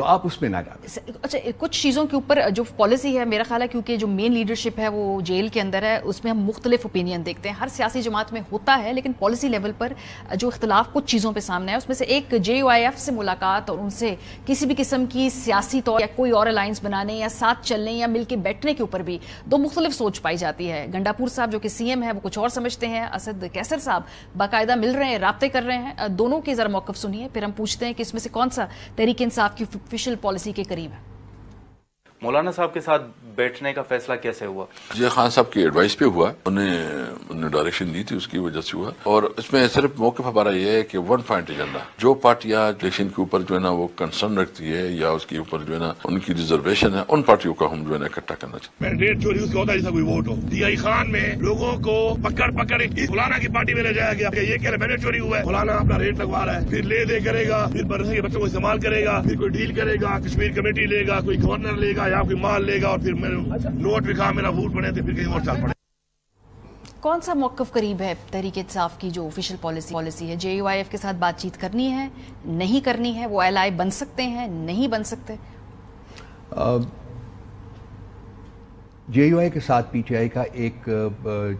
تو آپ اس میں نہ جائیں. اچھا کچھ چیزوں کے اوپر جو پالیسی ہے میرا خیال ہے کیونکہ جو مین لیڈرشپ ہے وہ جیل کے اندر ہے, اس میں ہم مختلف اوپینین دیکھتے ہیں, ہر سیاسی جماعت میں ہوتا ہے, لیکن پالیسی لیول پر جو اختلاف کچھ چیزوں پہ سامنے ہے اس میں سے ایک JUIF سے ملاقات اور ان سے کسی بھی قسم کی سیاسی طور یا کوئی اور الائنس بنانے یا ساتھ چلنے یا مل کے بیٹھنے کے اوپر بھی دو مختلف سوچ پائی جاتی ہے. گنڈاپور صاحب جو کہ CM ہے وہ کچھ اور سمجھتے ہیں, اسد کیسر صاحب باقاعدہ مل رہے ہیں, رابطے کر رہے ہیں. دونوں کے ذرا موقف سنیے, پھر ہم پوچھتے ہیں کہ اس میں سے کون سا تحریک انصاف کی آفیشیل پالیسی کے قریب ہے. مولانا صاحب کے ساتھ بیٹھنے کا فیصلہ کیسے ہوا؟ جی خان صاحب کی ایڈوائس پہ ہوا, انہوں نے ڈائریکشن دی تھی, اس کی وجہ سے ہوا. اور اس میں صرف موقف ہمارا یہ ہے کہ ون پوائنٹ ایجنڈا, جو پارٹیاں الیکشن کے اوپر جو ہے نا وہ کنسرن رکھتی ہے یا اس کے اوپر جو ہے نا ان کی ریزرویشن ہے, ان پارٹیوں کا ہم جو ہے نا اکٹھا کرنا چاہتے ہیں. مینڈیٹ چوری اس کا ہوتا ہے جیسا کوئی ووٹ ہو. DI خان میں لوگوں کو پکڑ فلانا کی پارٹی میں لے جایا گیا کہ یہ کہہ رہے مینڈیٹ چوری ہوا ہے, فلانا اپنا ریٹ لگوا رہا ہے, پھر لے دے کرے گا, پھر برسے کے بچوں کو استعمال کرے گا, پھر کوئی ڈیل کرے گا, کشمیر کمیٹی لے گا, کوئی گورنر لے گا یا کوئی مال لے گا, اور پھر نوٹ بھی کھا میرا ووٹ بنے تھے, پھر کہیں اور چل پڑے. کون سا موقف قریب ہے تحریک انصاف کی جو آفیشیل پالیسی ہے؟ JUIF کے ساتھ بات چیت کرنی ہے, نہیں کرنی ہے, وہ LI بن سکتے ہیں, نہیں بن سکتے؟ JUI کے ساتھ PTI کا ایک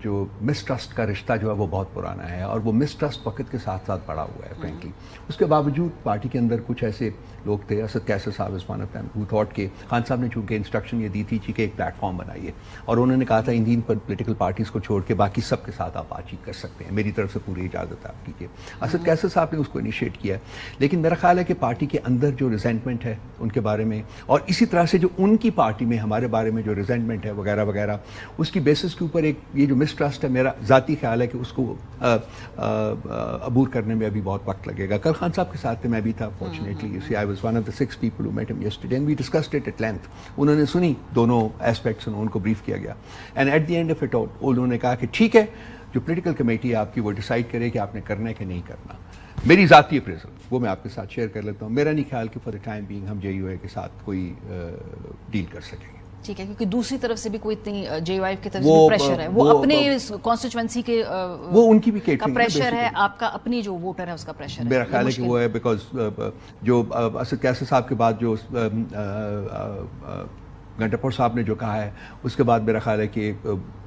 جو مسٹرسٹ کا رشتہ جو ہے وہ بہت پرانا ہے, اور وہ مسٹرسٹ وقت کے ساتھ ساتھ بڑا ہوا ہے فرینکلی. اس کے باوجود پارٹی کے اندر کچھ ایسے لوگ تھے, اسد کیسر صاحب is one of them, who thought کہ خان صاحب نے چونکہ انسٹرکشن یہ دی تھی کہ ایک پلیٹ فارم بنائیے, اور انہوں نے کہا تھا ان دین پر پولیٹیکل پارٹیز کو چھوڑ کے باقی سب کے ساتھ آپ بات چیت کر سکتے ہیں, میری طرف سے پوری اجازت آپ کیجیے. اسد کیسر صاحب نے اس کو انیشیٹ کیا, لیکن میرا خیال ہے کہ پارٹی کے اندر جو ریزینٹمنٹ ہے ان کے بارے میں, اور اسی طرح سے جو ان کی پارٹی میں ہمارے بارے میں جو ریزینٹمنٹ ہے وغیرہ وغیرہ, اس کی بیسس کے اوپر ایک یہ جو مسٹرسٹ ہے, میرا ذاتی خیال ہے کہ اس کو عبور کرنے میں ابھی بہت وقت لگے گا. کل خان صاحب کے ساتھ میں بھی تھا fortunately, I was one of the 6 people who met him yesterday and we discussed it at length. انہوں نے سنی دونوں ایسپیکٹس, ان کو بریف کیا گیا, and at the end of it all انہوں نے کہا کہ ٹھیک ہے, جو پولیٹیکل کمیٹی ہے آپ کی وہ ڈیسائیڈ کرے کہ آپ نے کرنا ہے کہ نہیں کرنا. میری ذاتی اپریزل وہ میں آپ کے ساتھ شیئر کر لیتا ہوں. میرا نہیں خیال کہ فار دا ٹائم بینگ ہم JUI کے ساتھ کوئی ڈیل کر سکیں گے. ٹھیک ہے, کیونکہ دوسری طرف سے بھی کوئی اتنی JUIF کی طرف سے پریشر ہے, وہ اپنے کانسٹیچوئنسی کے وہ ان کی بھی کیٹرنگ کا پریشر ہے, آپ کا اپنی جو ووٹر ہے اس کا پریشر ہے. میرا خیال ہے کہ وہ ہے بیکاز جو اسد کیسر صاحب کے بعد جو گنڈاپور صاحب نے جو کہا ہے, اس کے بعد میرا خیال ہے کہ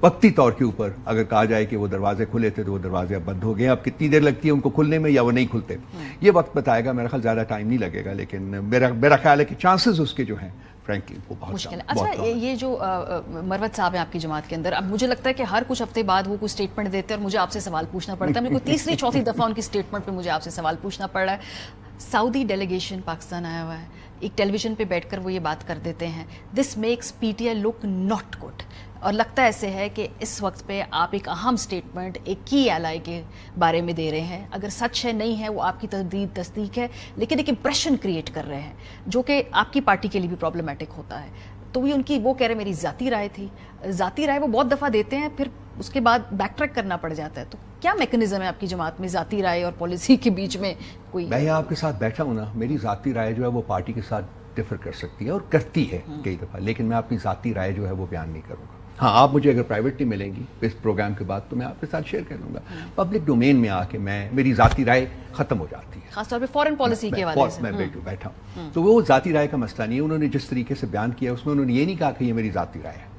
وقتی طور کے اوپر اگر کہا جائے کہ وہ دروازے کھلے تھے تو وہ دروازے اب بند ہو گئے. اب کتنی دیر لگتی ہے ان کو کھلنے میں یا وہ نہیں کھلتے, یہ وقت بتائے گا. میرا خیال زیادہ ٹائم نہیں لگے گا, لیکن میرا خیال ہے کہ چانسز اس کے جو ہیں فرینکلی وہ بہت مشکل ہے. اچھا یہ جو مروت صاحب ہیں آپ کی جماعت کے اندر, اب مجھے لگتا ہے کہ ہر کچھ ہفتے بعد وہ کوئی اسٹیٹمنٹ دیتے ہیں اور مجھے آپ سے سوال پوچھنا پڑتا ہے. مجھے کوئی تیسری چوتھی دفعہ ان کی اسٹیٹمنٹ پہ مجھے آپ سے سوال پوچھنا پڑ رہا ہے. سعودی ڈیلیگیشن پاکستان آیا ہوا ہے, ایک ٹیلی ویژن پہ بیٹھ کر وہ یہ بات کر دیتے ہیں, this makes PTI look not good, اور لگتا ایسے ہے کہ اس وقت پہ آپ ایک اہم سٹیٹمنٹ ایک کی ایلائی کے بارے میں دے رہے ہیں. اگر سچ ہے نہیں ہے وہ آپ کی تصدیق ہے, لیکن ایک امپریشن کریٹ کر رہے ہیں جو کہ آپ کی پارٹی کے لیے بھی پرابلمٹک ہوتا ہے. تو وہ کہہ رہے میری ذاتی رائے تھی. ذاتی رائے وہ بہت دفعہ دیتے ہیں, پھر اس کے بعد بیک ٹریک کرنا پڑ جاتا ہے. تو کیا میکنزم ہے آپ کی جماعت میں ذاتی رائے اور پالیسی کے بیچ میں کوئی؟ میں آپ کے ساتھ بیٹھا ہوں نا, میری ذاتی رائے جو ہے وہ پارٹی کے ساتھ ڈفر کر سکتی ہے اور کرتی ہے کئی دفعہ, لیکن میں اپنی ذاتی رائے جو ہے وہ بیان نہیں کروں گا. ہاں آپ مجھے اگر پرائیویٹلی ملیں گی اس پروگرام کے بعد تو میں آپ کے ساتھ شیئر کر لوں گا. پبلک ڈومین میں آ کے میری ذاتی رائے ختم ہو جاتی ہے, خاص طور پہ فورن پالیسی کے حوالے سے میں بیٹھا ہوں. تو وہ ذاتی رائے کا مسئلہ نہیں ہے. انہوں نے جس طریقے سے بیان کیا اس میں انہوں نے یہ نہیں کہا کہ یہ میری ذاتی رائے ہے,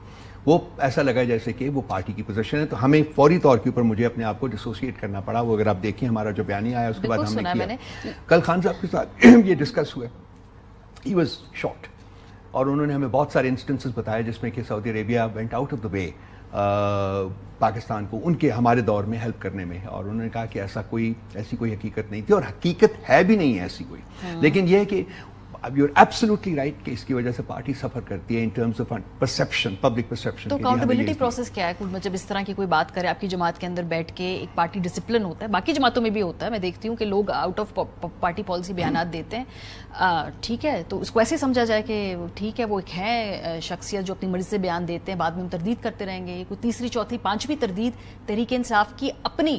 وہ ایسا لگا جیسے کہ وہ پارٹی کی پوزیشن ہے. تو ہمیں فوری طور کے اوپر مجھے اپنے آپ کو ڈسوسیٹ کرنا پڑا. وہ اگر آپ دیکھیں ہمارا جو بیانیہ آیا اس کے بعد ہم نے کیا, کل خان صاحب کے ساتھ یہ ڈسکس ہوئے, ہی واز شاکڈ, اور انہوں نے ہمیں بہت سارے انسٹنسز بتائے جس میں کہ سعودی عربیہ went out of the way Pakistan کو ان کے ہمارے دور میں ہیلپ کرنے میں, اور انہوں نے کہا کہ ایسی کوئی حقیقت نہیں تھی, اور حقیقت ہے بھی نہیں ہے ایسی کوئی. لیکن یہ ہے کہ اب یو آر ایبسولوٹلی رائٹ کہ اس کی وجہ سے پارٹی سفر کرتی ہے in terms of perception, public perception. تو اکاؤنٹیبلٹی پروسیس کیا ہے جب اس طرح کی کوئی بات کرے آپ کی جماعت کے اندر بیٹھ کے؟ ایک پارٹی ڈسپلن ہوتا ہے, باقی جماعتوں میں بھی ہوتا ہے, میں دیکھتی ہوں کہ لوگ آؤٹ آف پارٹی پالیسی بیانات دیتے ہیں. ٹھیک ہے, تو اس کو ایسے سمجھا جائے کہ ٹھیک ہے وہ ایک ہے شخصیت جو اپنی مرضی سے بیان دیتے ہیں, بعد میں ہم تردید کرتے رہیں گے. کوئی تیسری چوتھی پانچویں تردید تحریک انصاف کی اپنی